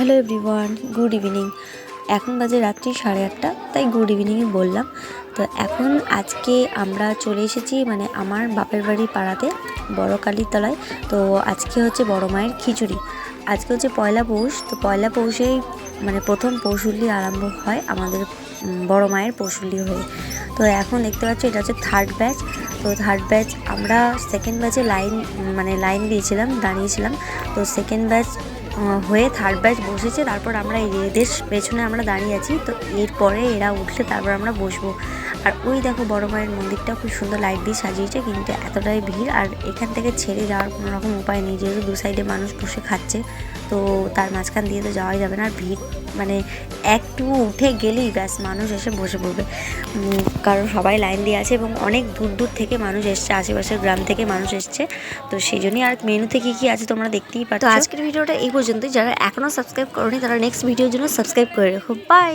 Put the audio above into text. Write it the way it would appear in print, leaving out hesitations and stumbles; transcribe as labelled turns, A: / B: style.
A: Hello everyone, good evening. এখন বাজে রাত্রি 8:30, তাই গুড ইভিনিংই বললাম। তো এখন আজকে আমরা চলে এসেছি আমার বাপের বাড়ির পাড়াতে, বড় কালীতলায়। তো আজকে হচ্ছে বড় মায়ের খিচুড়ি। আজকে হচ্ছে পয়লা পৌষ। তো পয়লা পৌষেই প্রথম পৌষুল্লি আরম্ভ হয় আমাদের বড় মায়ের পৌষুল্লি হয়ে। তো এখন দেখতে পাচ্ছি এটা হচ্ছে থার্ড ব্যাচ। তো থার্ড ব্যাচ আমরা সেকেন্ড ব্যাচে লাইন দিয়েছিলাম, দাঁড়িয়েছিলাম। তো সেকেন্ড ব্যাচ হয়ে থার্ড ব্যাচ বসেছে, তারপর আমরা এদের পেছনে আমরা দাঁড়িয়ে আছি। তো এরপরে এরা উঠলে তারপর আমরা বসবো। আর ওই দেখো বড় মায়ের মন্দিরটা খুব সুন্দর লাইট দিয়ে সাজিয়েছে, কিন্তু এতটাই ভিড় আর এখান থেকে ছেড়ে যাওয়ার কোনো রকম উপায় নেই, যেহেতু দু সাইডে মানুষ বসে খাচ্ছে। তো তার মাঝখান দিয়ে তো যাওয়াই যাবে না। আর ভিড় একটু উঠে গেলেই ব্যাস মানুষ এসে বসে পড়বে, কারণ সবাই লাইন দিয়ে আছে এবং অনেক দূর দূর থেকে মানুষ এসছে, আশেপাশের গ্রাম থেকে মানুষ এসছে। তো সেই জন্যই। আর মেনুতে কী আছে তোমরা দেখতেই পাচ্ছ। তো আজকের ভিডিওটা এই পর্যন্তই। যারা এখনও সাবস্ক্রাইব করোনি তারা নেক্সট ভিডিওর জন্য সাবস্ক্রাইব করে রাখো। বাই।